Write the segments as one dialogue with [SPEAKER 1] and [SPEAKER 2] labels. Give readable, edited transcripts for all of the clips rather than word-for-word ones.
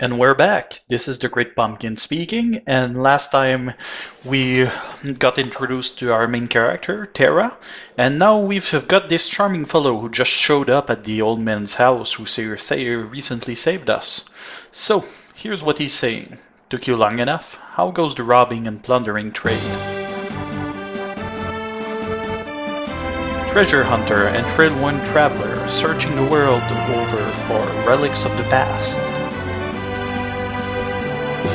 [SPEAKER 1] And we're back. This is the Great Pumpkin speaking, and last time we got introduced to our main character, Terra, and now we've got this charming fellow who just showed up at the old man's house who recently saved us. So, here's what he's saying. Took you long enough? How goes the robbing and plundering trade? Treasure hunter and trail-worn traveler searching the world over for relics of the past.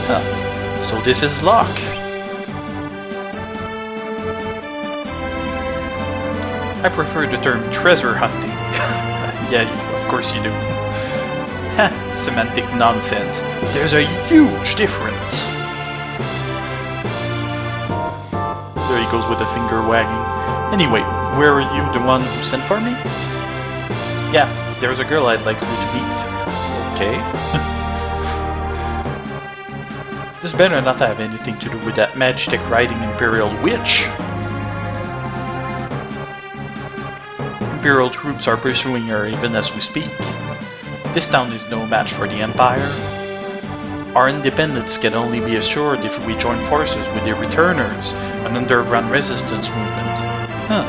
[SPEAKER 1] Huh. So this is luck. I prefer the term treasure hunting. Yeah, of course you do. Semantic nonsense. There's a huge difference. There he goes with a finger wagging. Anyway, were you the one who sent for me? Yeah, there's a girl I'd like you to meet. Okay. This better not have anything to do with that Magitech riding Imperial witch. Imperial troops are pursuing her even as we speak. This town is no match for the Empire. Our independence can only be assured if we join forces with the Returners, an underground resistance movement. Huh.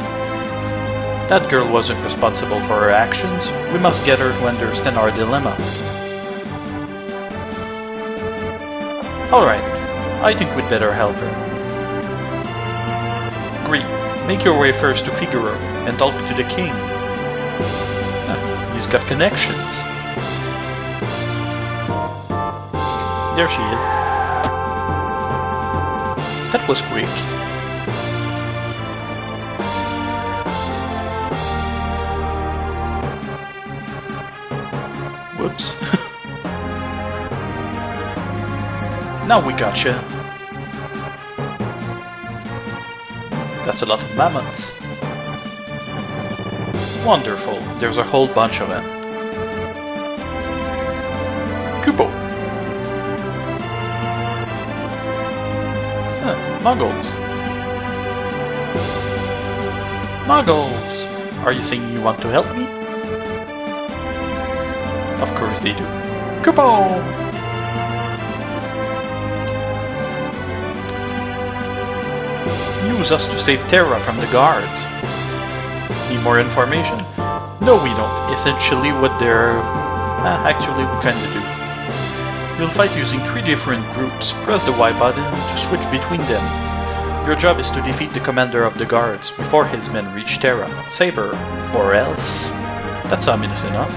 [SPEAKER 1] That girl wasn't responsible for her actions. We must get her to understand our dilemma. Alright, I think we'd better help her. Agree. Make your way first to Figaro and talk to the king. He's got connections. There she is. That was quick. Whoops. Now we gotcha. That's a lot of mammoths. Wonderful. There's a whole bunch of them. Kupo. Muggles. Muggles! Are you saying you want to help me? Of course they do. Kupo! Use us to save Terra from the guards. Need more information? No, we don't. Essentially what they're... actually we kinda do. You'll fight using 3 different groups. Press the Y button to switch between them. Your job is to defeat the commander of the guards before his men reach Terra. Save her, or else. That's ominous enough.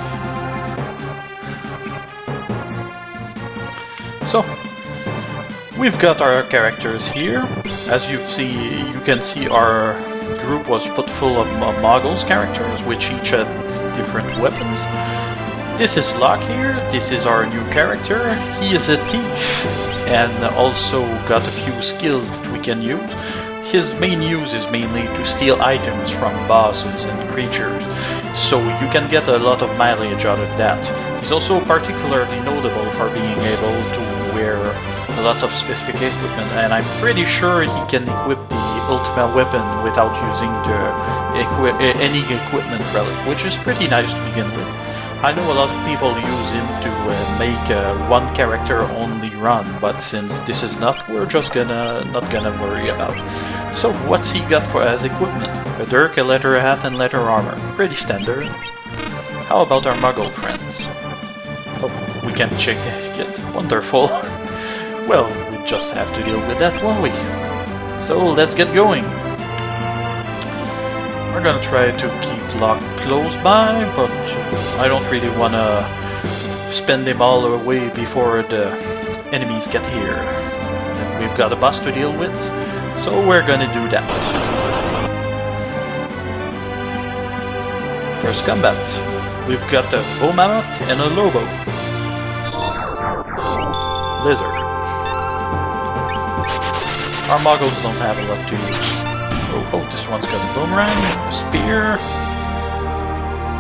[SPEAKER 1] So, we've got our characters here. As you can see our group was put full of Muggles characters, which each had different weapons. This is Locke here, this is our new character. He is a thief, and also got a few skills that we can use. His main use is mainly to steal items from bosses and creatures, so you can get a lot of mileage out of that. He's also particularly notable for being able to wear a lot of specific equipment, and I'm pretty sure he can equip the ultimate weapon without using any equipment relic, which is pretty nice to begin with. I know a lot of people use him to make one character only run, but since this is not, we're just not gonna worry about it. So what's he got for as equipment? A dirk, a leather hat, and leather armor. Pretty standard. How about our Muggle friends? Oh, we can check the kit. Wonderful. Well, we just have to deal with that, won't we? So let's get going. We're gonna try to keep Locke close by, but I don't really wanna spend them all away before the enemies get here. And we've got a boss to deal with, so we're gonna do that. First combat. We've got a Vomammoth and a Lobo. Lizard. Our Muggles don't have a lot to use. Oh, this one's got a boomerang, a spear,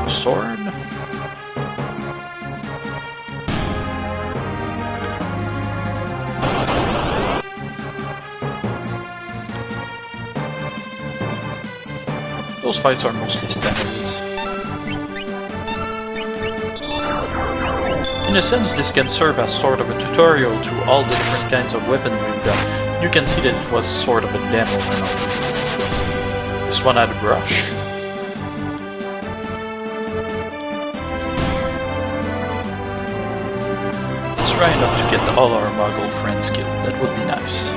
[SPEAKER 1] a sword. Those fights are mostly standard. In a sense, this can serve as sort of a tutorial to all the different kinds of weapon we've got. You can see that it was sort of a demo and all these things. This one had a brush. Let's try not to get all our Muggle friends killed. That would be nice.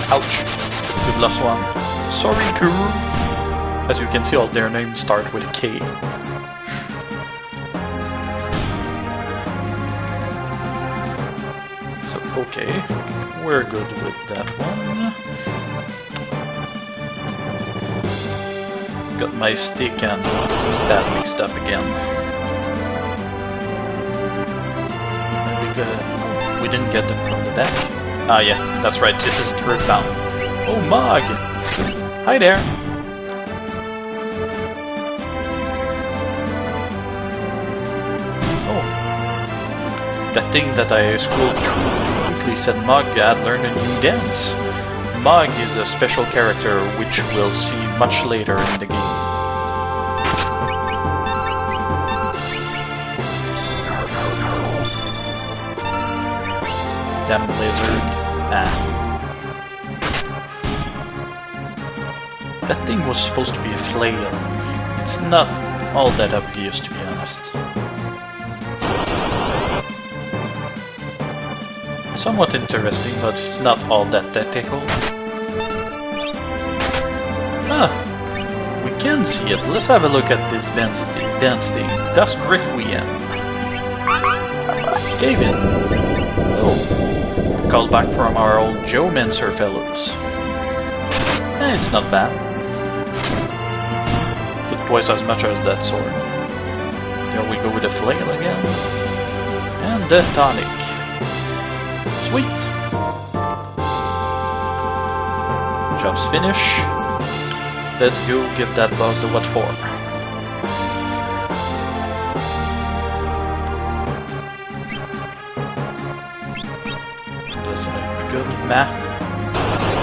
[SPEAKER 1] Ouch! We've lost one. Sorry, crew! As you can see, all their names start with a K. So, okay. We're good with that one. Got my stick and that mixed up again. And we didn't get them from the back. Ah yeah, that's right, this is third bound. Oh, Mog! Hi there! Oh. That thing that I scrolled through quickly said Mog had learned a new dance. Mog is a special character which we'll see much later in the game. Damn lizard. That thing was supposed to be a flail. It's not all that obvious, to be honest. Somewhat interesting, but it's not all that tactical. Ah, we can see it. Let's have a look at this dance thing. Dusk Requiem. Cave in. Oh. Called back from our old Geomancer fellows. It's not bad. But twice as much as that sword. There we go with the flail again. And the tonic. Sweet! Job's finished. Let's go give that boss the what for.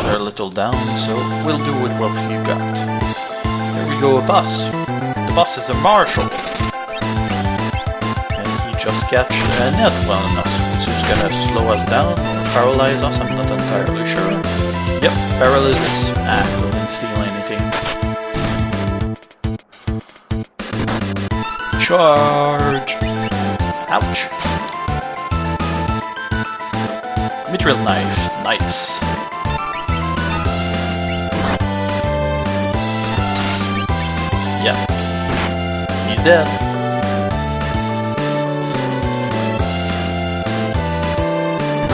[SPEAKER 1] They're a little down, so we'll do with what you got. There we go, a boss. The boss is a marshal. And he just catch a net on us, which is gonna slow us down or paralyze us, I'm not entirely sure. Yep, paralysis. We didn't steal anything. Charge! Ouch! Mithril knife, nice. Yeah, he's dead.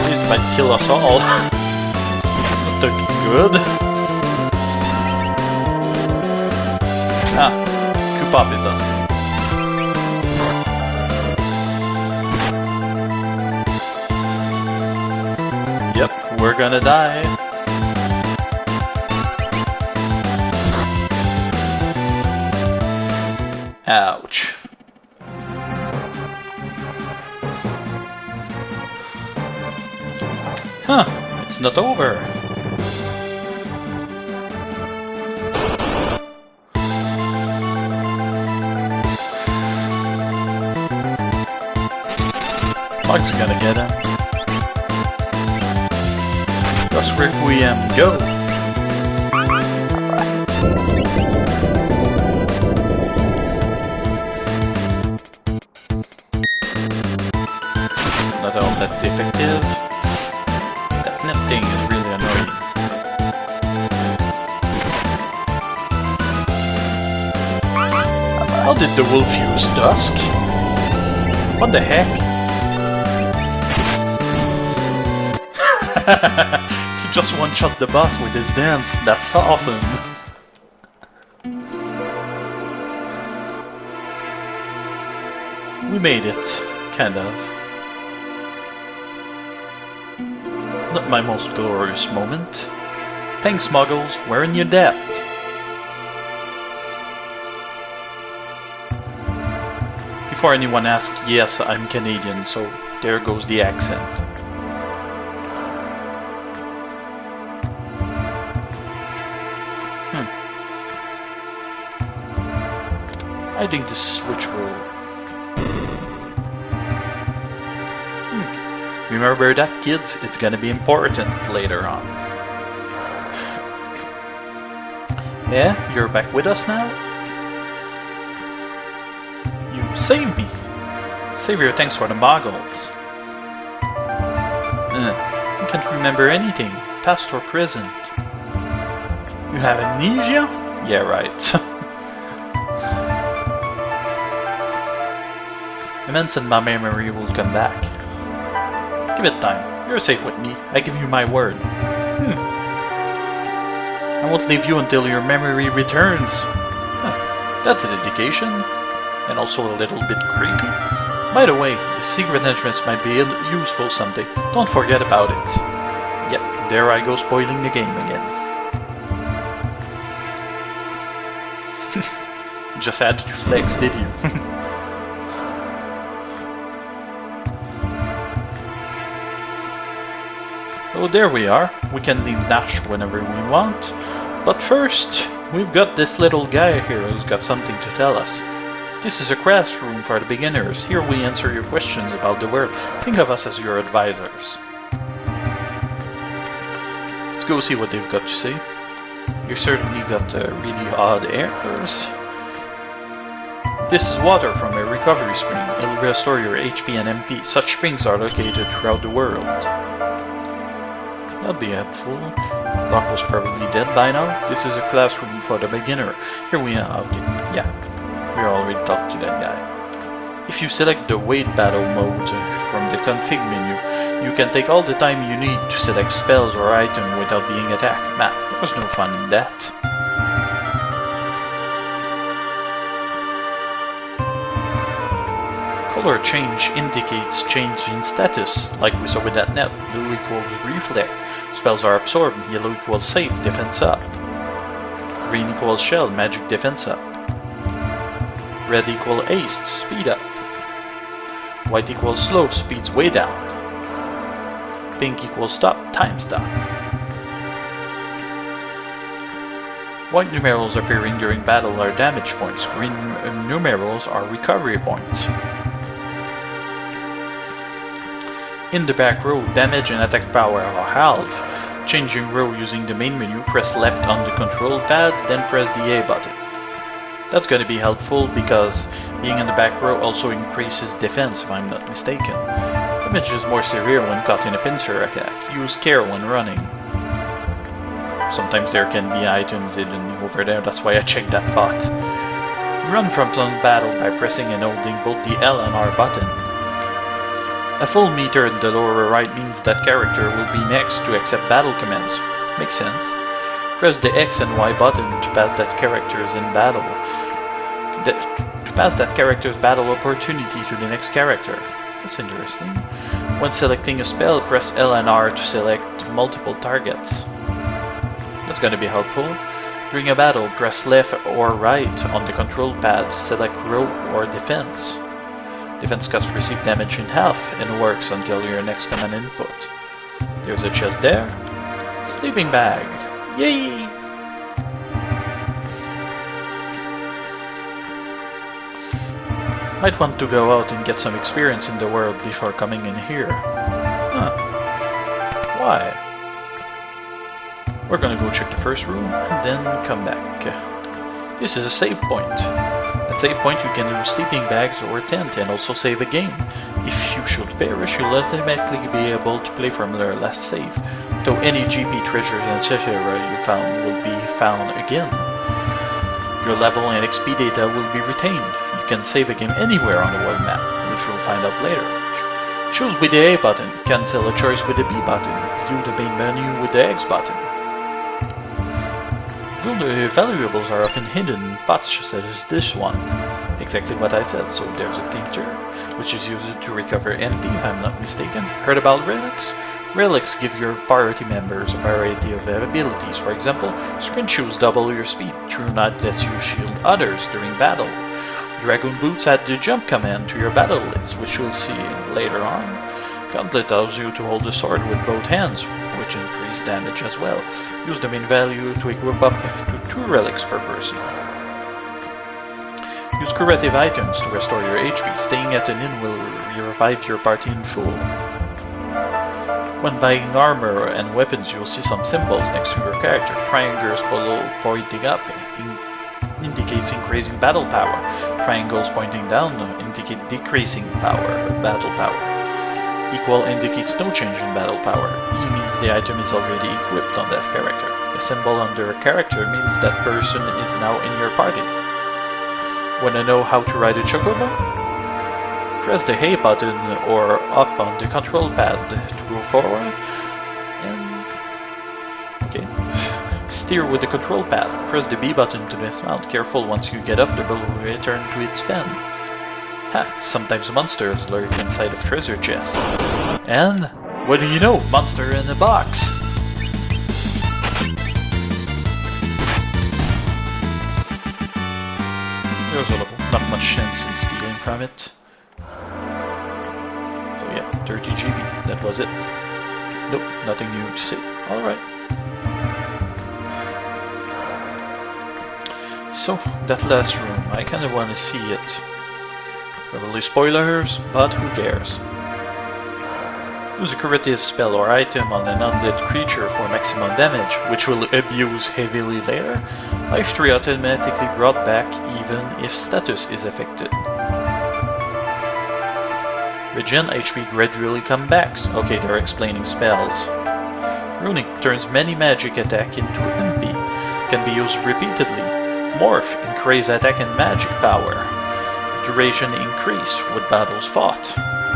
[SPEAKER 1] This might kill us all. That's not looking good. Ah, Kupop is up. Yep, we're gonna die. Ouch. Huh, it's not over. Mug's gonna get him. Dusk Requiem, go! Not all that effective. That net thing is really annoying. How did the wolf use Dusk? What the heck? He just one-shot the boss with his dance. That's awesome. We made it, kind of. Not my most glorious moment. Thanks, Muggles, we're in your debt. Before anyone asks, yes, I'm Canadian, so there goes the accent. I think this switch will... Remember that, kids? It's gonna be important later on. Yeah, you're back with us now? You saved me. Save your thanks for the moggles. I can't remember anything, past or present. You have amnesia? Yeah, right. The man said my memory will come back. Give it time. You're safe with me. I give you my word. I won't leave you until your memory returns. Huh. That's a dedication. And also a little bit creepy. By the way, the secret entrance might be useful someday. Don't forget about it. Yep, there I go spoiling the game again. Just had to flex, did you? So there we are. We can leave Nash whenever we want. But first, we've got this little guy here who's got something to tell us. This is a classroom for the beginners. Here we answer your questions about the world. Think of us as your advisors. Let's go see what they've got to say. You certainly got really odd airs. This is water from a recovery spring. It'll restore your HP and MP. Such springs are located throughout the world. That'd be helpful. Brock was probably dead by now. This is a classroom for the beginner. Here we are. Okay, yeah. We already talked to that guy. If you select the wait battle mode from the config menu, you can take all the time you need to select spells or items without being attacked. Man, there's no fun in that. Color change indicates change in status, like we saw with that net. Blue equals reflect. Spells are absorbed. Yellow equals safe, defense up. Green equals shell, magic defense up. Red equals haste, speed up. White equals slow, speed's way down. Pink equals stop, time stop. White numerals appearing during battle are damage points. Green numerals are recovery points. In the back row, damage and attack power are halved. Changing row using the main menu, press left on the control pad, then press the A button. That's going to be helpful because being in the back row also increases defense if I'm not mistaken. Damage is more severe when caught in a pincer attack. Use care when running. Sometimes there can be items hidden over there, that's why I checked that bot. Run from some battle by pressing and holding both the L and R button. A full meter in the lower right means that character will be next to accept battle commands. Makes sense. Press the X and Y button to pass that character's in battle. To pass that character's battle opportunity to the next character. That's interesting. When selecting a spell, press L and R to select multiple targets. That's going to be helpful. During a battle, press left or right on the control pad to select row or defense. Defense cuts receive damage in half and works until your next command input. There's a chest there. Sleeping bag. Yay! Might want to go out and get some experience in the world before coming in here. Huh. Why? We're gonna go check the first room and then come back. This is a save point. At save point you can use sleeping bags or tent and also save a game. If you should perish, you'll automatically be able to play from their last save, though any GP treasures etc. you found will be found again. Your level and XP data will be retained. You can save a game anywhere on the world map, which we'll find out later. Choose with the A button, cancel a choice with the B button, view the main menu with the X button. Valuables are often hidden in pots such as this one. Exactly what I said, so there's a tincture, which is used to recover MP if I'm not mistaken. Heard about relics? Relics give your party members a variety of abilities. For example, sprint shoes double your speed, True Knight lets you shield others during battle. Dragoon boots add the jump command to your battle list, which we'll see later on. Gauntlet allows you to hold the sword with both hands, which increase damage as well. Use the main value to equip up to 2 relics per person. Use curative items to restore your HP. Staying at an inn will revive your party in full. When buying armor and weapons, you'll see some symbols next to your character. Triangles pointing up indicates increasing battle power. Triangles pointing down indicate decreasing battle power. Equal indicates no change in battle power. E means the item is already equipped on that character. A symbol under a character means that person is now in your party. Wanna know how to ride a chocobo? Press the A button or up on the control pad to go forward, and okay. Steer with the control pad. Press the B button to dismount. Careful, once you get off, the boat will return to its pen. Ha! Sometimes monsters lurk inside of treasure chests. And what do you know? Monster in a box! There's a little, not much sense in stealing from it. So yeah, 30 GB, that was it. Nope, nothing new to say. Alright. So, that last room, I kinda wanna see it. Probably spoilers, but who cares. Use a curative spell or item on an undead creature for maximum damage, which will abuse heavily later. Life 3 automatically brought back even if status is affected. Regen HP gradually comes back. Okay, they're explaining spells. Runic turns many magic attack into MP. Can be used repeatedly. Morph, increase attack and magic power. Duration increase with battles fought.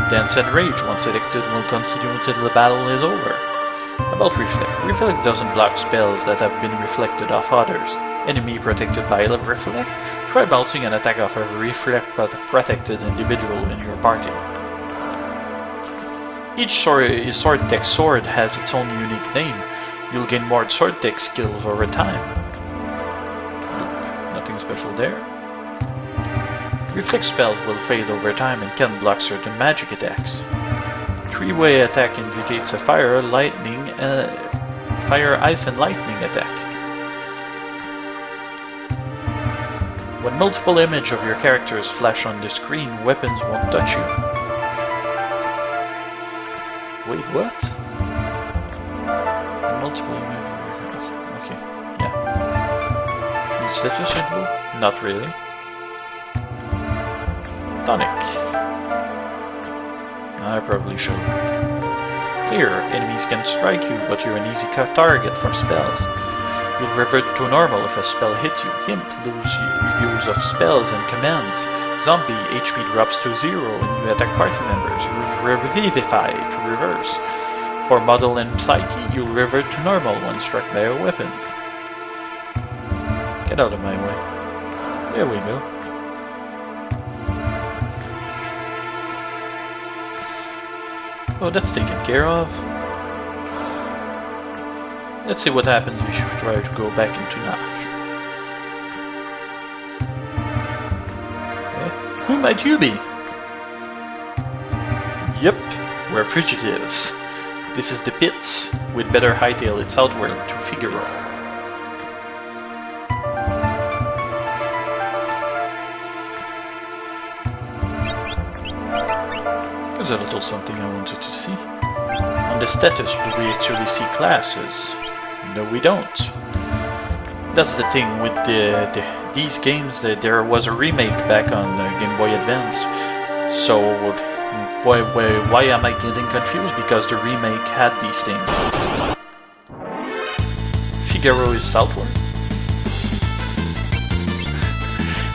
[SPEAKER 1] Dance and Rage, once selected, will continue until the battle is over. About Reflect. Reflect doesn't block spells that have been reflected off others. Enemy protected by Reflect? Try bouncing an attack off a Reflect protected individual in your party. Each sword tech sword has its own unique name. You'll gain more sword tech skills over time. Nope, nothing special there. Reflect spells will fade over time and can block certain magic attacks. Three-way attack indicates a fire, ice, and lightning attack. When multiple images of your characters flash on the screen, weapons won't touch you. Wait, what? Multiple images of your characters. Okay, yeah. Need status symbol? Not really. Tonic. I probably should. Clear. Enemies can strike you, but you're an easy target for spells. You'll revert to normal if a spell hits you. Himp. Lose use of spells and commands. Zombie. HP drops to 0 and you attack party members. Use Revivify to reverse. For Model and Psyche, you'll revert to normal when struck by a weapon. Get out of my way. There we go. Oh, that's taken care of. Let's see what happens if you try to go back into Nash. Who might you be? Yep, we're fugitives. This is the pits. We'd better hightail it southward to Figaro. There's a little something I wanted to see. On the status, do we actually see classes? No, we don't. That's the thing with these games, that there was a remake back on Game Boy Advance. So why am I getting confused? Because the remake had these things. Figaro is southward.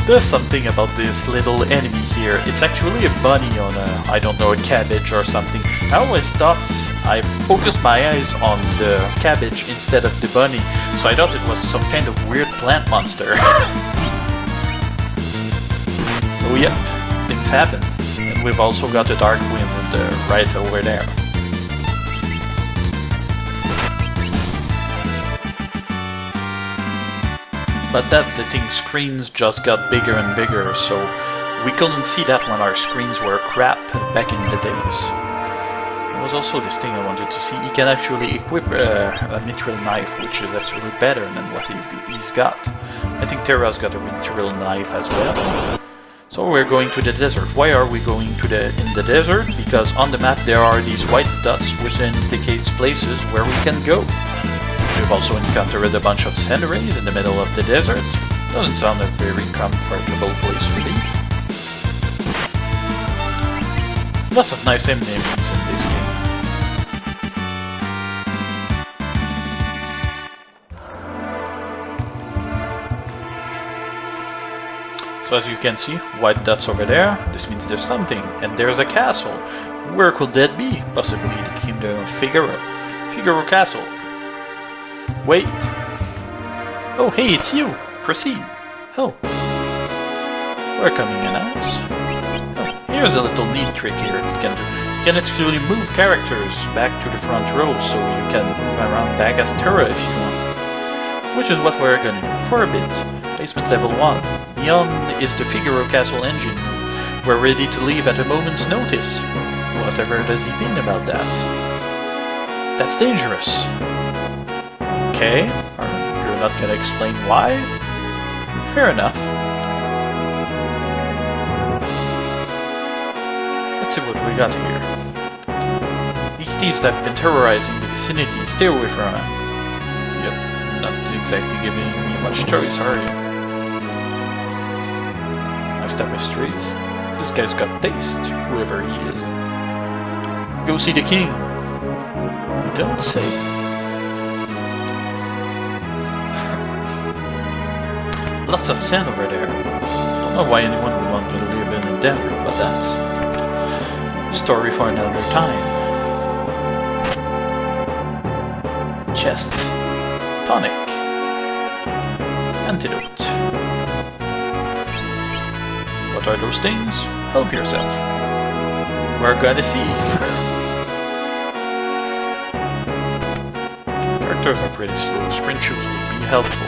[SPEAKER 1] There's something about this little enemy here. It's actually a bunny on a, I don't know, a cabbage or something. I always thought I focused my eyes on the cabbage instead of the bunny, so I thought it was some kind of weird plant monster. So yep, things happen. And we've also got a dark wind right over there. But that's the thing, screens just got bigger and bigger, so we couldn't see that when our screens were crap back in the days. There was also this thing I wanted to see. He can actually equip a mithril knife, which is actually better than what he's got. I think Terra's got a mithril knife as well. So we're going to the desert. Why are we going in the desert? Because on the map there are these white dots which indicates places where we can go. We've also encountered a bunch of sand rays in the middle of the desert. Doesn't sound a very comfortable place to be. Lots of nice names in this game. So as you can see, white dots over there, this means there's something, and there's a castle. Where could that be? Possibly the kingdom of Figaro. Figaro Castle. Wait. Oh hey, it's you! Proceed. Oh. Welcoming announce. Oh, here's a little neat trick here you can do. You can actually move characters back to the front row, so you can move around back as Terra if you want. Which is what we're gonna do for a bit. Basement level 1. Beyond is the Figaro Castle engine room. We're ready to leave at a moment's notice. Whatever does he mean about that? That's dangerous. Okay, you're not gonna explain why? Fair enough. Let's see what we got here. These thieves have been terrorizing the vicinity. Stay away from them. Yep, not exactly giving me much choice, are you? Tapestries. This guy's got taste, whoever he is. Go see the king. You don't say. Lots of sand over there. Don't know why anyone would want to live in a desert, but that's a story for another time. Chest. Tonic. Antidote. What are those things? Help yourself. We're gonna see. Characters are pretty slow. Sprint shoes would be helpful.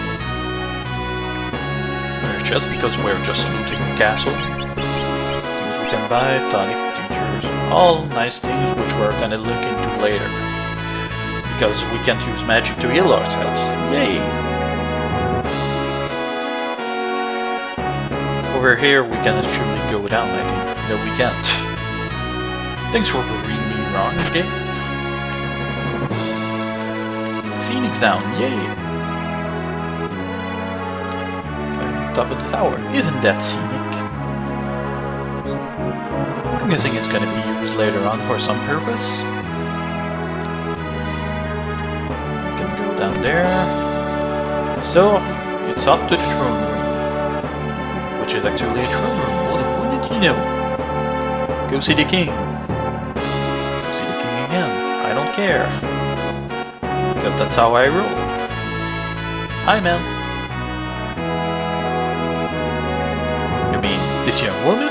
[SPEAKER 1] Just because we're just looting the castle. Things we can buy, tonic, teachers, all nice things which we're gonna look into later. Because we can't use magic to heal ourselves. Yay! Over here we can actually go down, I think. No, we can't. Thanks for proving me wrong, okay? Phoenix down, yay! Top of the tower. Isn't that scenic? I'm guessing it's gonna be used later on for some purpose. Gonna go down there. So, it's off to the throne room. Which is actually a throne room. Wouldn't you know? Go see the king. Go see the king again. I don't care. Because that's how I roll. Hi, man. This young woman?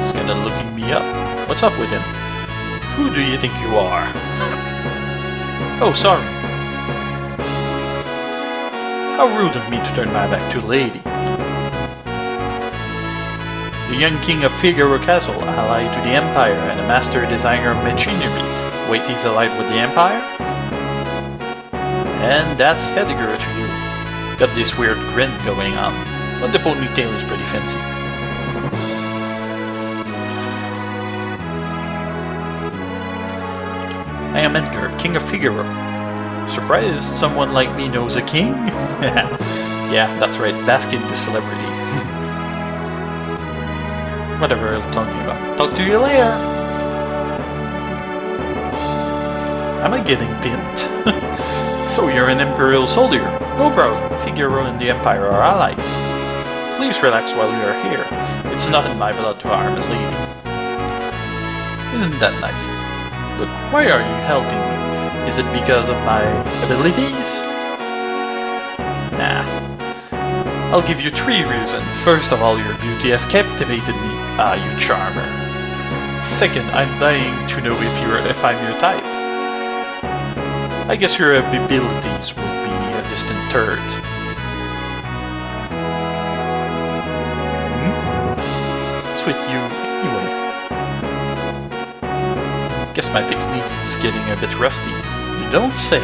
[SPEAKER 1] He's kinda looking me up. What's up with him? Who do you think you are? Oh, sorry. How rude of me to turn my back to a lady. The young king of Figaro Castle, allied to the Empire and a master designer of machinery. Wait, he's allied with the Empire? And that's Edgar to you. Got this weird grin going on. But the ponytail is pretty fancy. I am Edgar, King of Figaro. Surprised someone like me knows a king? Yeah, that's right, bask in the celebrity. Whatever I'm talking about. Talk to you later! Am I getting pimped? So you're an Imperial soldier. No problem, Figaro and the Empire are allies. Please relax while we are here. It's not in my blood to harm a lady. Isn't that nice? Look, why are you helping me? Is it because of my abilities? Nah. I'll give you 3 reasons. First of all, your beauty has captivated me. Ah, you charmer. Second, I'm dying to know if I'm your type. I guess your abilities will be a distant third. With you anyway. Guess my technique is getting a bit rusty. You don't say.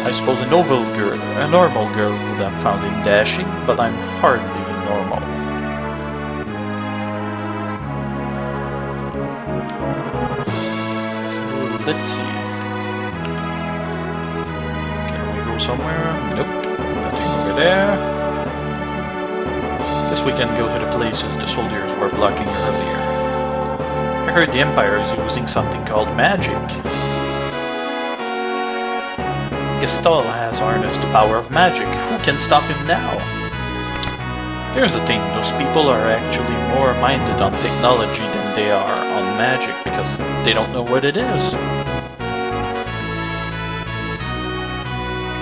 [SPEAKER 1] I I suppose a normal girl would have found him dashing, but I'm hardly normal. So let's see. Can we go somewhere? Nope, nothing over there. Guess we can go to the places the soldiers were blocking earlier. I heard the Empire is using something called magic. Gestal has harnessed the power of magic. Who can stop him now? There's the thing, those people are actually more minded on technology than they are on magic because they don't know what it is.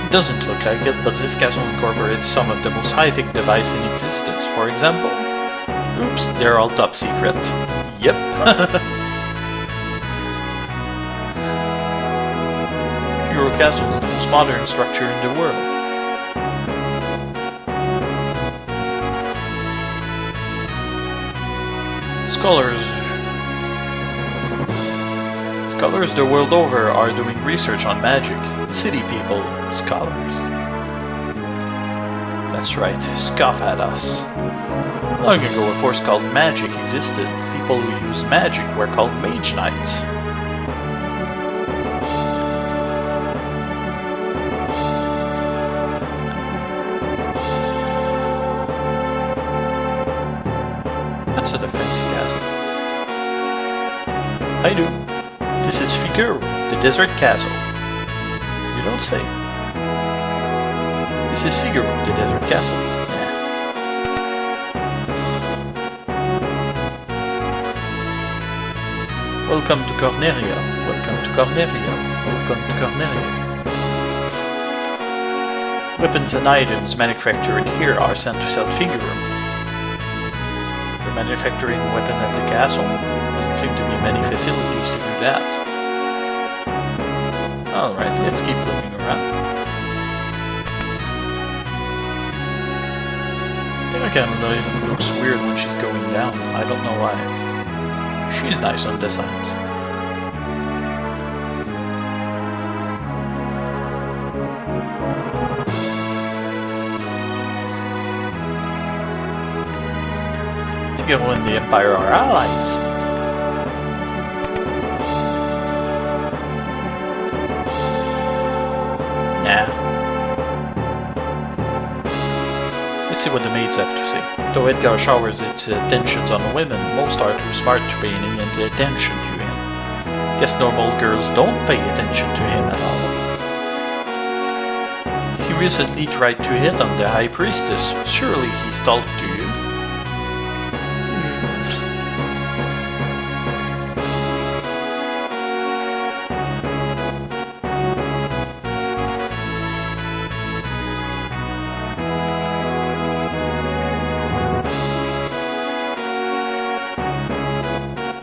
[SPEAKER 1] It doesn't look like it, but this castle incorporates some of the most high-tech devices in existence. For example, oops, they're all top secret. Yep. Your castle is the most modern structure in the world. Scholars the world over are doing research on magic. City people, scholars. That's right, scoff at us. Long ago, a force called magic existed. People who used magic were called mage knights. That's a defensive castle. I do. This is Figaro, the desert castle. You don't say. This is Figaro, the desert castle. Yeah. Welcome to Corneria. Welcome to Corneria. Welcome to Corneria. Weapons and items manufactured here are sent to South Figaro. You're manufacturing a weapon at the castle? Doesn't seem to be many facilities to do that. Alright, let's keep looking around. I think I kind of looks weird when she's going down. I don't know why. She's nice on designs. Figaro and the Empire are allies. Nah. Let's see what the maids have to say. Though Edgar showers its attentions on the women, most are too smart to pay any attention to him. Guess normal girls don't pay attention to him at all. He recently tried to hit on the High Priestess. Surely he's talked to you.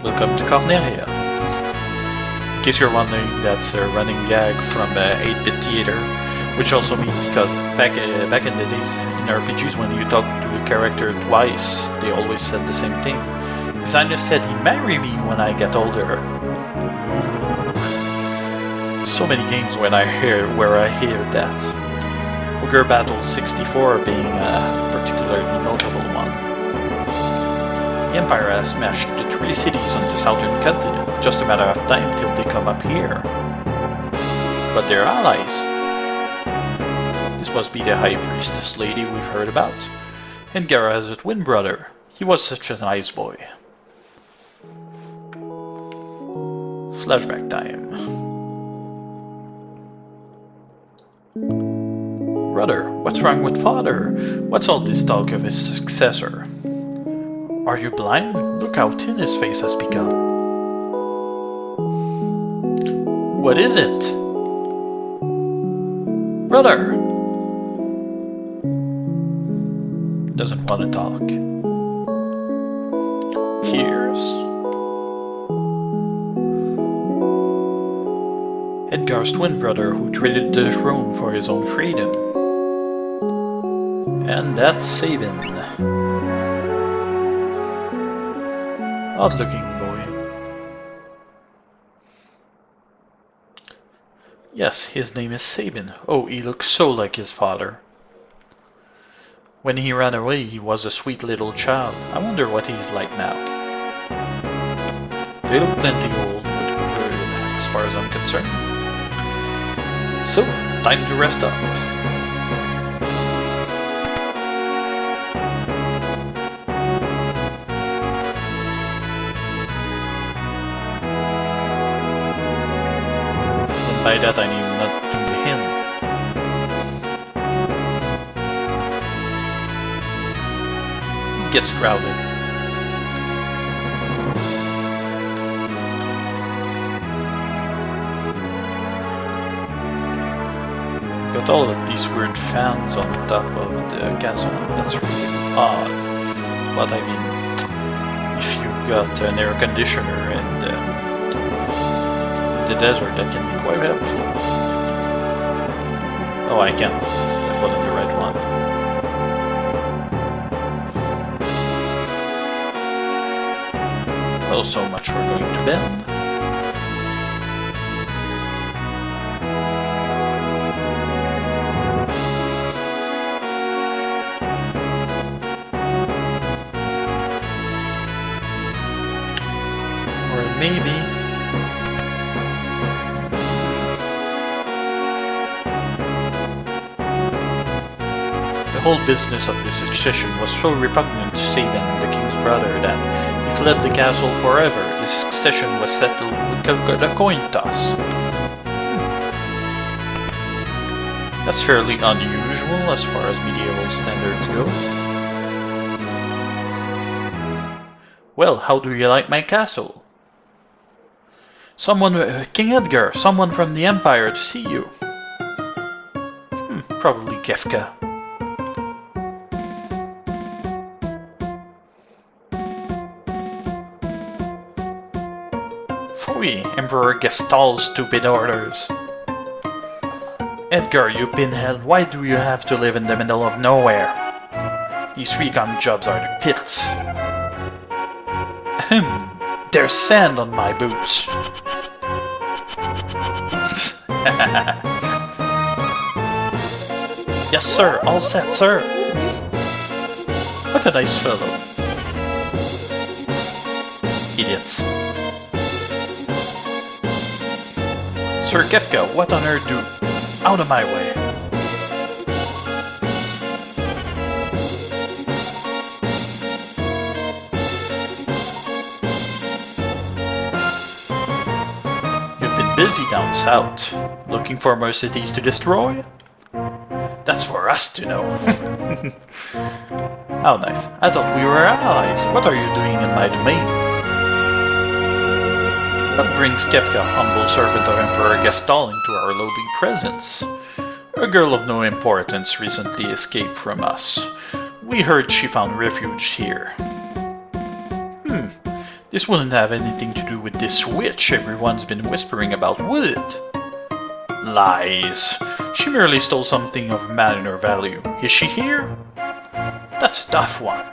[SPEAKER 1] Welcome to Corneria. In case you're wondering, that's a running gag from 8-bit theater, which also means because back in the days in RPGs when you talk to the character twice, they always said the same thing. Designer said he'd marry me when I get older. So many games where I hear that. Ogre Battle 64 being a particularly notable one. The Empire has smashed the 3 cities on the southern continent, just a matter of time till they come up here. But they're allies. This must be the High Priestess lady we've heard about. Edgar has a twin brother. He was such a nice boy. Flashback time. Brother, what's wrong with father? What's all this talk of his successor? Are you blind? Look how thin his face has become. What is it? Brother! Doesn't want to talk. Tears. Edgar's twin brother who traded the throne for his own freedom. And that's Sabin. Odd-looking boy. Yes, his name is Sabin. Oh, he looks so like his father. When he ran away, he was a sweet little child. I wonder what he's like now. They look plenty old, as far as I'm concerned. So, time to rest up. And by that I mean not to the hand. It gets crowded. Got all of these weird fans on top of the castle. That's really odd. But I mean, if you've got an air conditioner in the desert, that can be quite helpful. Oh, I can. I put in the right one. Well, so much for going to bed. Maybe. The whole business of the succession was so repugnant to Sabin, the king's brother, that he fled the castle forever. The succession was settled with a coin toss. That's fairly unusual as far as medieval standards go. Well, how do you like my castle? Someone, King Edgar, someone from the Empire to see you. Probably Kefka. Phooey, Emperor Gestal's stupid orders. Edgar, you pinhead, why do you have to live in the middle of nowhere? These recon jobs are the pits. There's sand on my boots. Yes, sir. All set, sir. What a nice fellow. Idiots. Sir Kefka, what on earth do... Out of my way. Busy down south, looking for more cities to destroy? That's for us to know. How nice. I thought we were allies. What are you doing in my domain? What brings Kefka, humble servant of Emperor Gestal, into our lowly presence? A girl of no importance recently escaped from us. We heard she found refuge here. This wouldn't have anything to do with this witch everyone's been whispering about, would it? Lies. She merely stole something of minor value. Is she here? That's a tough one.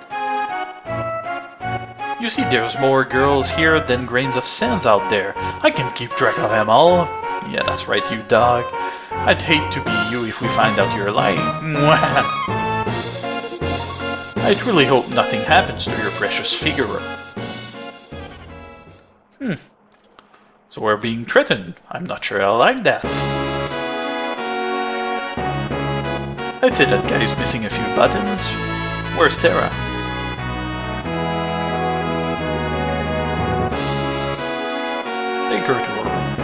[SPEAKER 1] You see, there's more girls here than grains of sand out there. I can keep track of them all. Yeah, that's right, you dog. I'd hate to be you if we find out you're lying. I truly hope nothing happens to your precious Figaro. So we're being threatened. I'm not sure I like that. I'd say that guy's missing a few buttons. Where's Terra? Take her to her room.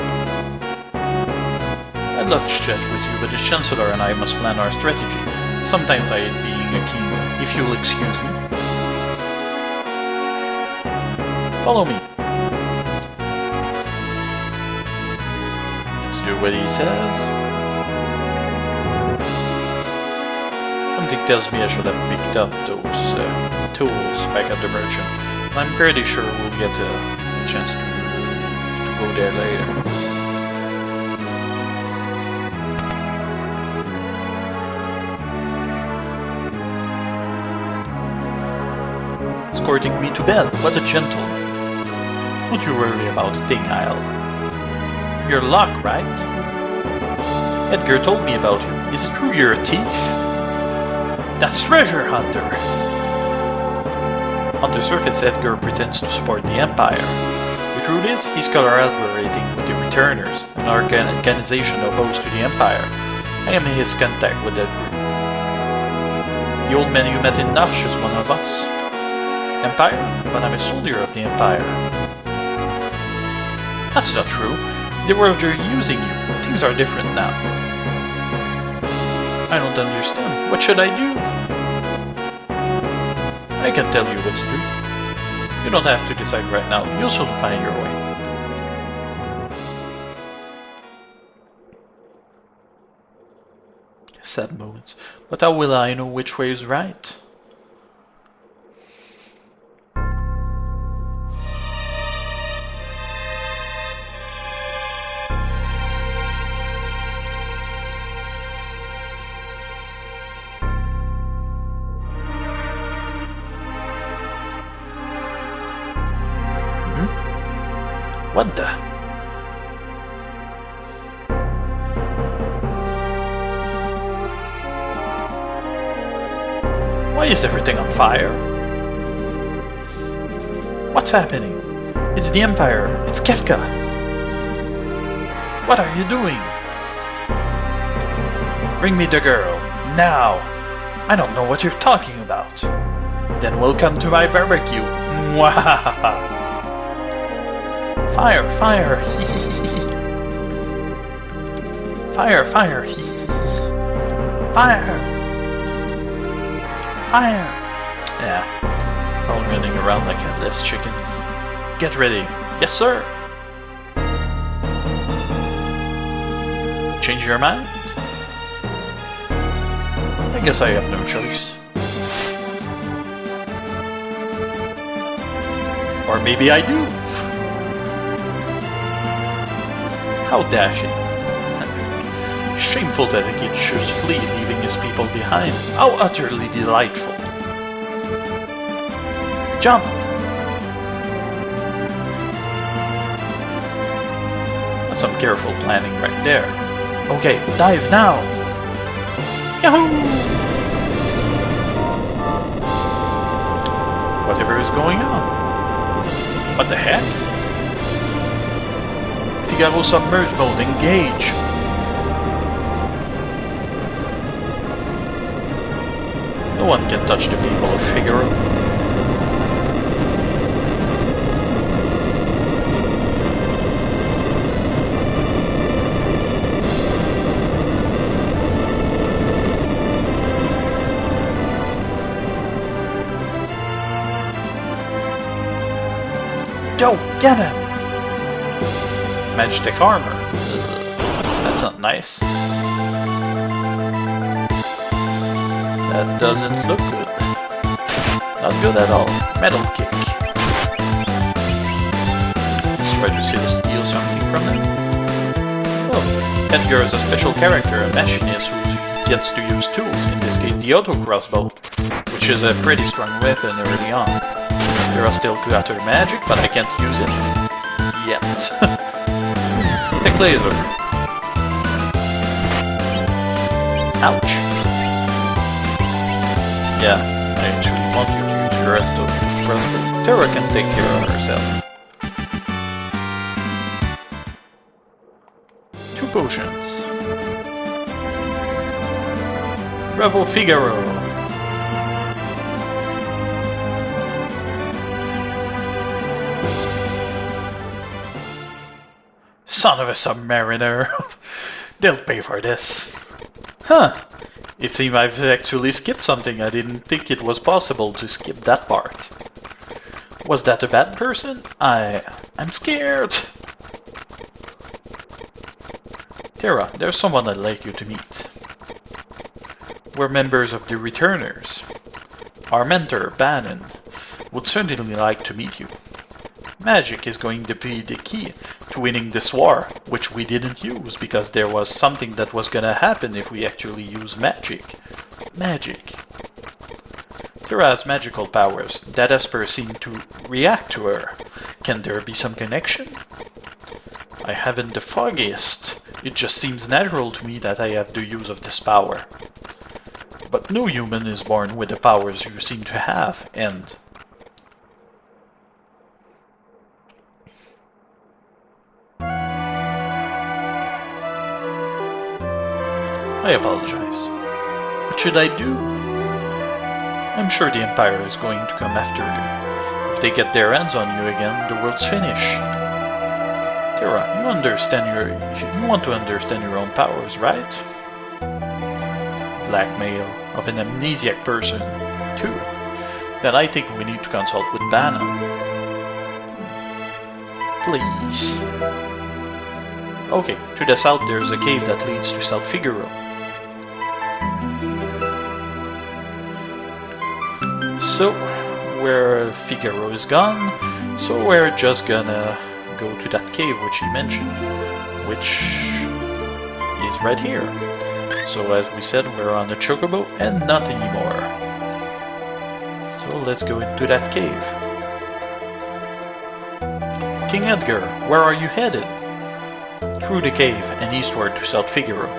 [SPEAKER 1] I'd love to chat with you, but the Chancellor and I must plan our strategy. Sometimes I hate being a king, if you'll excuse me. Follow me. Do what he says. Something tells me I should have picked up those tools back at the merchant. I'm pretty sure we'll get a chance to go there later. Escorting me to bed, what a gentleman. Don't you worry about a thing, I'll... You're Locke, right? Edgar told me about you. Is it true you're a thief? That's Treasure Hunter! On the surface, Edgar pretends to support the Empire. The truth is, he's collaborating with the Returners, an organization opposed to the Empire. I am his contact with that group. The old man you met in Nash is one of us. Empire? But I'm a soldier of the Empire. That's not true. They were using you. Things are different now. I don't understand. What should I do? I can tell you what to do. You don't have to decide right now. You'll soon find your way. Sad moments. But how will I know which way is right? What the? Why is everything on fire? What's happening? It's the Empire. It's Kefka. What are you doing? Bring me the girl. Now. I don't know what you're talking about. Then welcome to my barbecue. Mwahaha. Fire, fire, fire, fire, fire, fire. Yeah, all running around like headless chickens. Get ready. Yes, sir. Change your mind? I guess I have no choice. Or maybe I do. How dashing. Shameful that he should flee, leaving his people behind. How utterly delightful. Jump! That's some careful planning right there. Okay, dive now! Yahoo! Whatever is going on? What the heck? Figaro submerged mode, engage! No one can touch the people of Figaro. Go! Get him! Magic armor. That's not nice. That doesn't look good. Not good at all. Metal kick. Let's try to see to steal something from them. Oh, Edgar is a special character, a machinist who gets to use tools, in this case the auto crossbow, which is a pretty strong weapon early on. Terra still got her magic, but I can't use it yet. Tech laser. Ouch. Yeah, I actually want you to use your auto crossbow. Terra can take care of herself. 2 potions. Bravo Figaro! Son of a submariner! They'll pay for this. Huh! It seems I've actually skipped something. I didn't think it was possible to skip that part. Was that a bad person? I'm scared! Terra, there's someone I'd like you to meet. We're members of the Returners. Our mentor, Bannon, would certainly like to meet you. Magic is going to be the key to winning this war, which we didn't use because there was something that was gonna happen if we actually use magic. Magic. Terra has magical powers. That Esper seemed to react to her. Can there be some connection? I haven't the foggiest. It just seems natural to me that I have the use of this power. But no human is born with the powers you seem to have, and... I apologize. What should I do? I'm sure the Empire is going to come after you. If they get their hands on you again, the world's finished. Terra, you want to understand your own powers, right? Blackmail of an amnesiac person, too. Then I think we need to consult with Dana. Please. Okay, to the south there's a cave that leads to South Figaro. So, where Figaro is gone, so we're just gonna go to that cave which he mentioned, which is right here. So as we said, we're on a chocobo and not anymore. So let's go into that cave. King Edgar, where are you headed? Through the cave and eastward to South Figaro.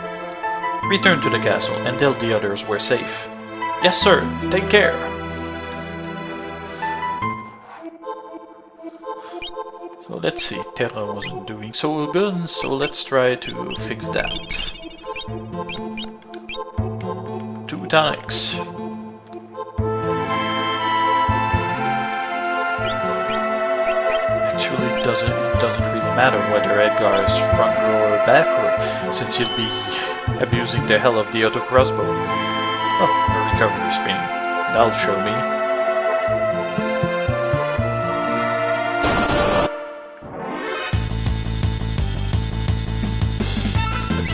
[SPEAKER 1] Return to the castle and tell the others we're safe. Yes sir, take care. So let's see, Terra wasn't doing so good, so let's try to fix that. 2 tonics. Actually, it doesn't really matter whether Edgar is front row or back row, since he'll be abusing the hell of the auto crossbow. Oh, a recovery spin. That'll show me.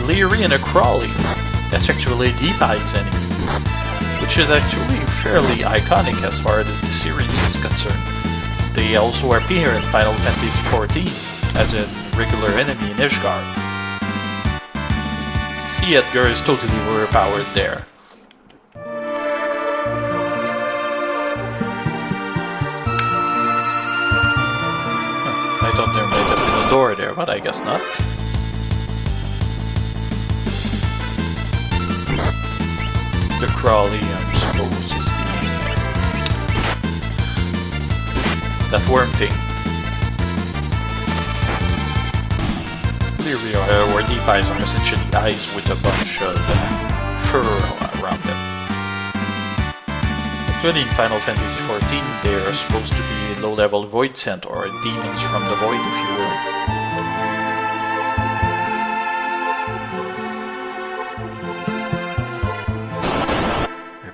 [SPEAKER 1] Leary and a Crawley. That's actually Deep Eye's enemy, which is actually fairly iconic as far as the series is concerned. They also appear in Final Fantasy XIV as a regular enemy in Edgar. See, Edgar is totally overpowered there. I thought there might have been a door there, but I guess not. The Crawley, I suppose, is that worm thing. Leary or Deep Eyes are essentially eyes with a bunch of fur around them. Actually, in Final Fantasy XIV, they are supposed to be low-level Void Scent, or demons from the Void, if you will.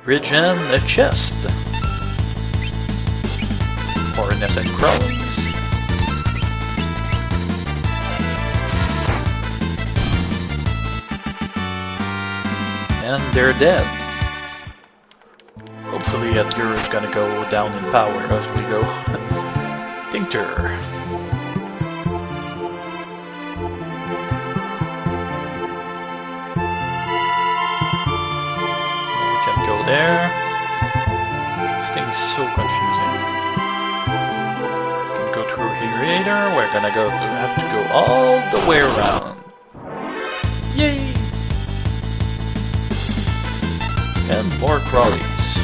[SPEAKER 1] Bridge and a chest for net and Crawleys. And they're dead. Hopefully Edgar is gonna go down in power as we go. Tincture. There. This thing is so confusing. Can go through here later. We're gonna have to go all the way around. Yay! And more Crawleys.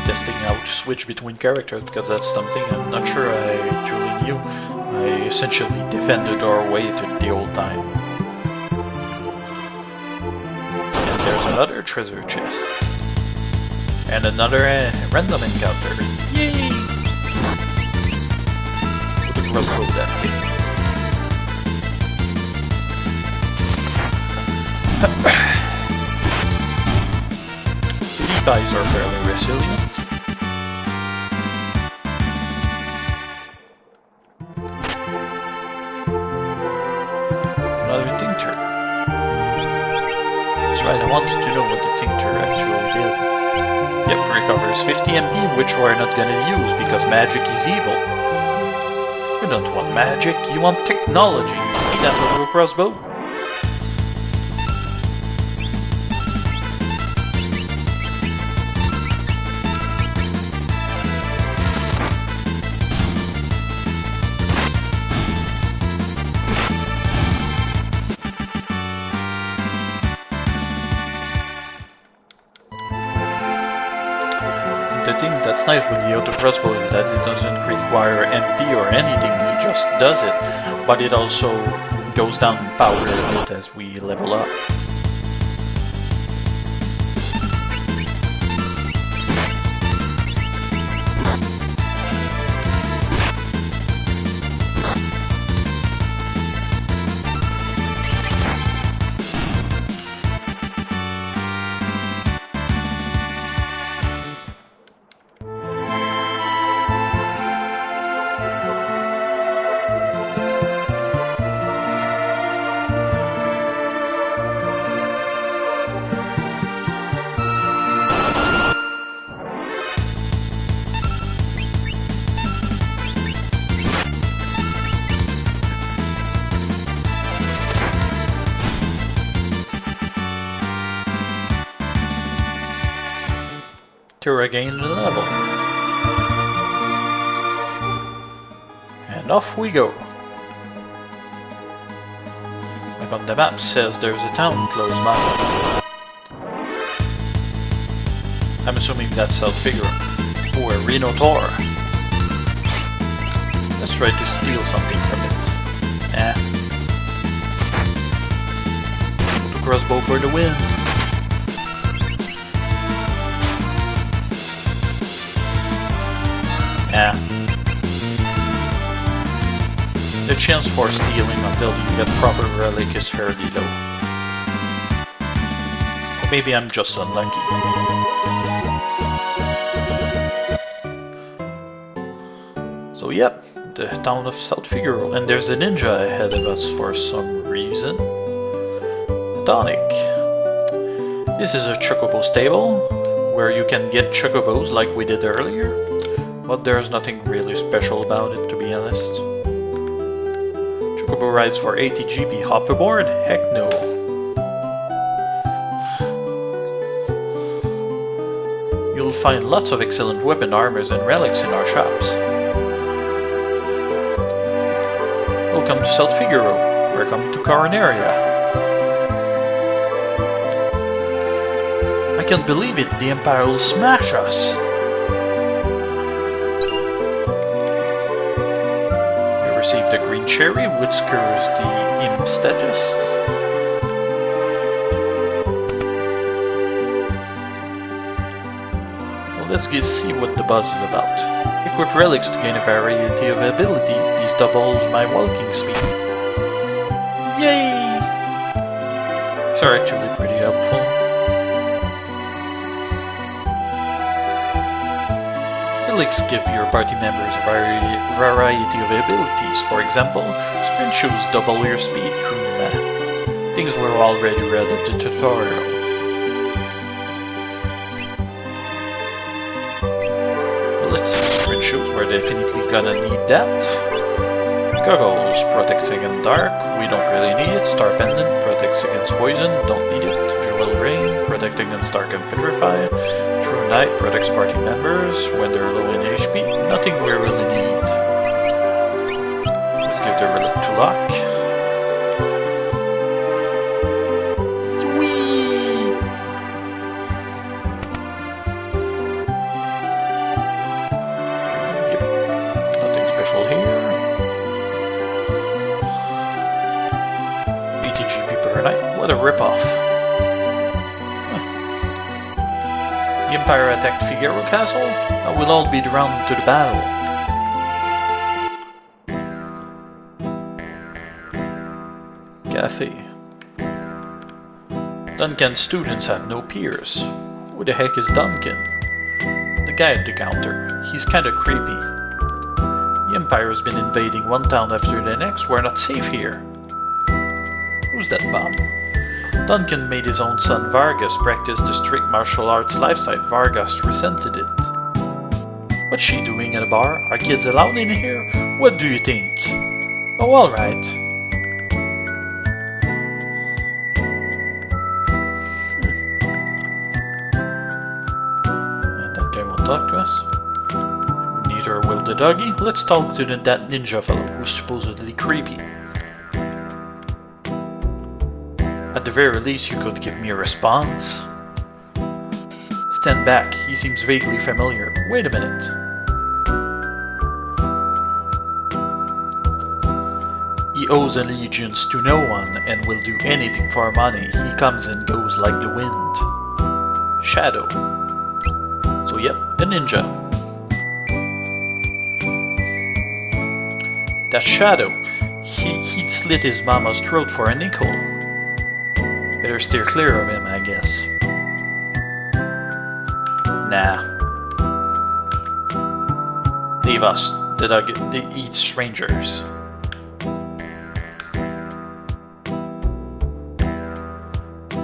[SPEAKER 1] Testing how to switch between characters, because that's something I'm not sure I truly knew. I essentially defended our way to the old time. And there's another treasure chest. And another random encounter. Yay! With the crossbow that thing. These guys are fairly resilient. Right, I wanted to know what the tincture actually did. Yep, recovers 50 MP, which we're not gonna use because magic is evil. You don't want magic, you want technology. See that little crossbow? the things that's nice with the auto crossbow is that it doesn't require MP or anything, it just does it, but it also goes down in power a bit as we level up. Terra gained a level. And off we go. Like on the map says there's a town close by. I'm assuming that's South Figaro. Or Reno Tor. Let's try to steal something from it. The crossbow for the win. The chance for stealing until you get proper relic is fairly low. Or maybe I'm just unlucky. So yep, the town of South Figaro, and there's a ninja ahead of us for some reason. Tonic. This is a chocobo stable, where you can get chocobos like we did earlier. But there's nothing really special about it, to be honest. Chocobo rides for 80 GP, hop aboard? Heck no. You'll find lots of excellent weapon armors and relics in our shops. Welcome to South Figaro. Welcome to Coronaria. I can't believe it, the Empire will smash us! Receive the green cherry, which cures the imp status. Well, let's see what the buzz is about. Equip relics to gain a variety of abilities. These double my walking speed. Yay! These are actually pretty helpful. Relics give your party members a variety of abilities. For example, sprint shoes double your speed through things we already read at the tutorial. Well, let's see, sprint shoes, we're definitely gonna need that. Goggles protects against dark, we don't really need it. Star pendant protects against poison, don't need it. Jewel ring protect against dark and petrify. True Knight protects party members when they're low in HP. Nothing we really need. Let's give the relic to Locke. Sweet! Yep. Nothing special here. 80 GP per night. What a ripoff. The Empire attacked Figaro Castle? Now we'll all be drawn to the battle. Cafe. Duncan students have no peers. Who the heck is Duncan? The guy at the counter. He's kinda creepy. The Empire's been invading one town after the next. We're not safe here. Who's that bum? Duncan made his own son Vargas practice the strict martial arts lifestyle. Vargas resented it. What's she doing at a bar? Are kids allowed in here? What do you think? Oh, alright. And that guy won't talk to us. Neither will the doggy. Let's talk to that ninja fellow who's supposedly creepy. At the very least, you could give me a response. stand back. He seems vaguely familiar. Wait a minute. He owes allegiance to no one and will do anything for money. He comes and goes like the wind. Shadow. So yep, a ninja. That Shadow. He'd slit his mama's throat for a nickel. Better steer clear of him, I guess. Nah. Leave us. The dog they eat strangers.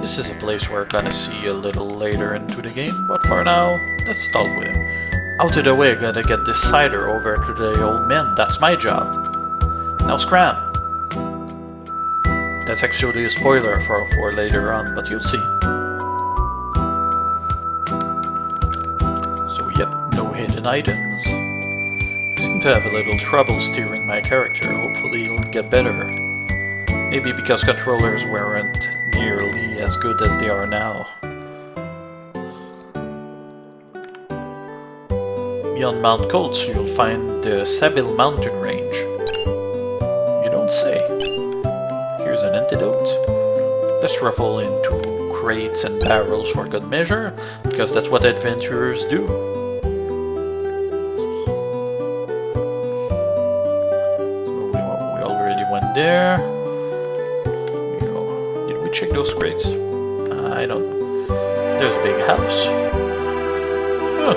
[SPEAKER 1] This is a place we're gonna see a little later into the game, but for now, let's talk with him. Out of the way, I gotta get this cider over to the old man. That's my job. Now scram! That's actually a spoiler for later on, but you'll see. So yep, no hidden items. I seem to have a little trouble steering my character. Hopefully he'll get better. Maybe because controllers weren't nearly as good as they are now. Beyond Mount Colts, you'll find the Sabil mountain range. You don't say. Here's an antidote. Let's ruffle into crates and barrels for good measure, because that's what adventurers do. So we already went there. Did we check those crates? I don't know. There's a big house. Huh,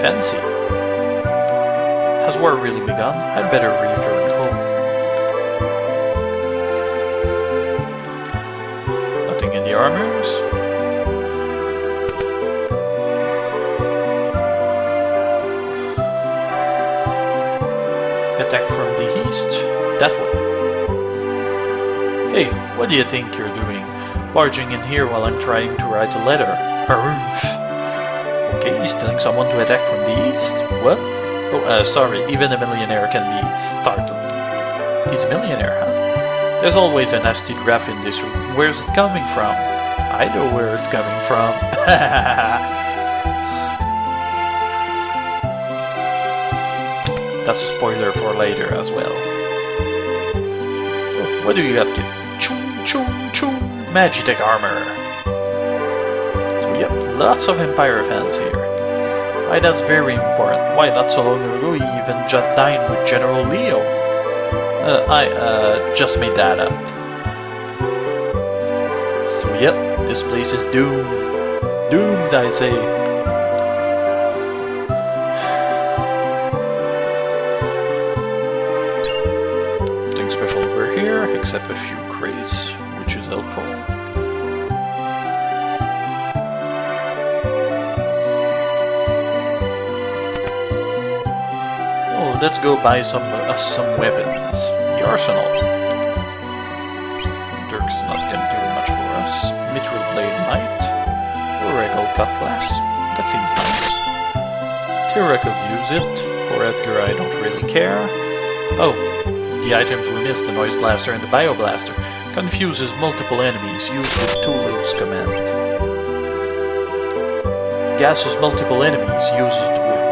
[SPEAKER 1] fancy. Has war really begun? I'd better return home. Nothing in the armors. Attack from the east. That way. Hey, what do you think you're doing? Barging in here while I'm trying to write a letter. Harumph. Okay, he's telling someone to attack from the east? What? Oh, sorry, even a millionaire can be startled. He's a millionaire, huh? There's always a nasty graph in this room. Where's it coming from? I know where it's coming from. That's a spoiler for later as well. So, what do you have to? Chung chung chung! Magitech armor! So yep, lots of Empire fans here. Why, that's very important. Why, not so long ago you even dined with General Leo. I just made that up. So yep, this place is doomed. Doomed, I say. Nothing special over here, except a few crates, which is helpful. Let's go buy some weapons. The arsenal. Dirk's not gonna do much for us. Mithril blade might. Regal cutlass. That seems nice. Terra could use it. For Edgar, I don't really care. Oh, the items we missed: the noise blaster and the bio blaster. Confuses multiple enemies. Used with Tools command. Gases multiple enemies. Used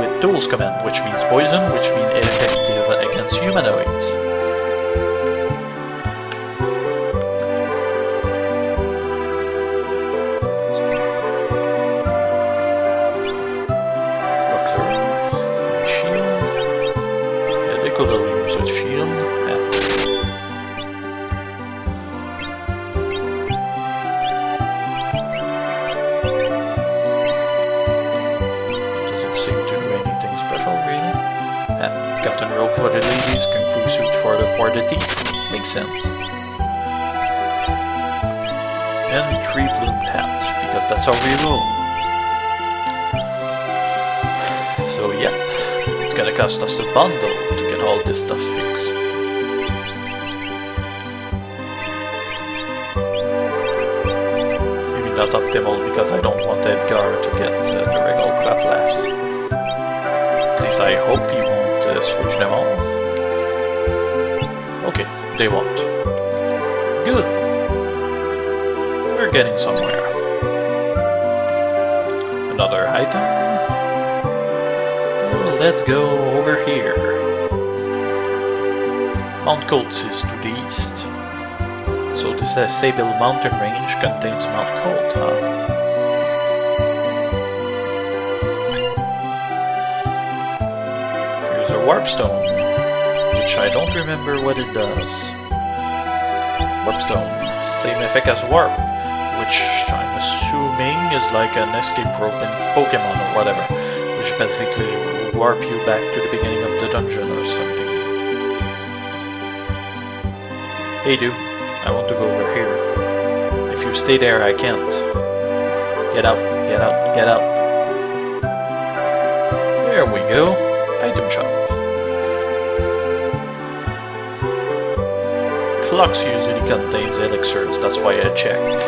[SPEAKER 1] with Tools command, which means poison, which means effective against humanoids. Buckler, shield. Yeah, they could have used a shield. Yeah. Captain Rope for the ladies, Kung Fu suit for the thief. Makes sense. And tree plumed hat, because that's how we roll. So yep, it's gonna cost us a bundle to get all this stuff fixed. Maybe not optimal because I don't want Edgar to get the Regal Cutlass. At least I hope he won't switch them all. Okay, they won't. Good. We're getting somewhere. another item. Well, let's go over here. Mount Colts is to the east. So this Sable mountain range contains Mount Colt, huh? Here's a warp stone, which I don't remember what it does. Warp stone, same effect as warp, which I'm assuming is like an escape rope in Pokemon or whatever, which basically will warp you back to the beginning of the dungeon or something. Hey dude, I want to go over here. If you stay there, I can't. Get out, get out, get out. There we go. Item shop. Clocks usually contains elixirs, that's why I checked.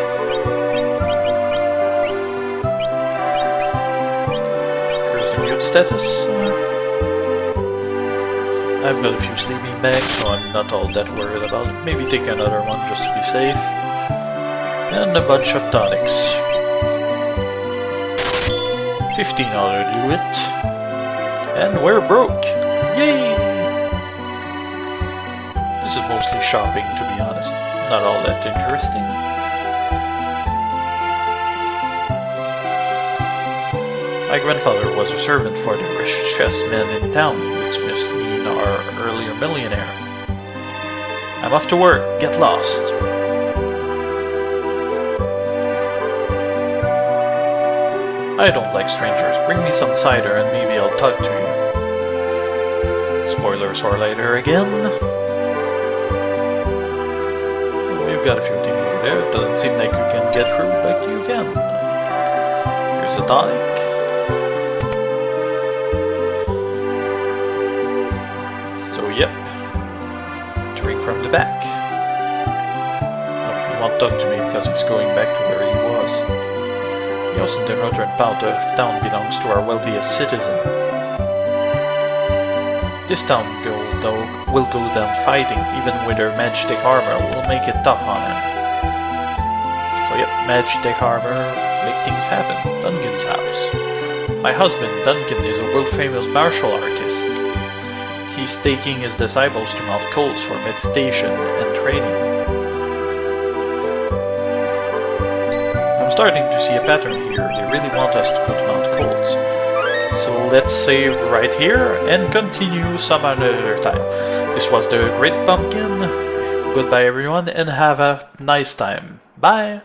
[SPEAKER 1] Here's the mute status. I've got a few sleeping bags, so I'm not all that worried about it. Maybe take another one just to be safe. And a bunch of tonics. 15 ought to do it. And we're broke! Yay! This is mostly shopping, to be honest. Not all that interesting. My grandfather was a servant for the richest man in town, which must mean our earlier millionaire. I'm off to work. Get lost. I don't like strangers. Bring me some cider and maybe I'll talk to you. Spoilers for later again. We've got a few things over there. It doesn't seem like you can get through, but you can. Here's a tonic. So yep. Drink from the back. Oh, he won't talk to me because he's going back to where he was. The house in the northern part of town belongs to our wealthiest citizen. This town will go down fighting, even with her Magitek armor will make it tough on him. So yep, Magitek armor, make things happen. Duncan's house. My husband, Duncan, is a world-famous martial artist. He's taking his disciples to Mount Colts for meditation and training. I'm starting to see a pattern here. They really want us to go to Mount Colts. So let's save right here and continue some another time. This was the Great Pumpkin. Goodbye everyone and have a nice time. Bye!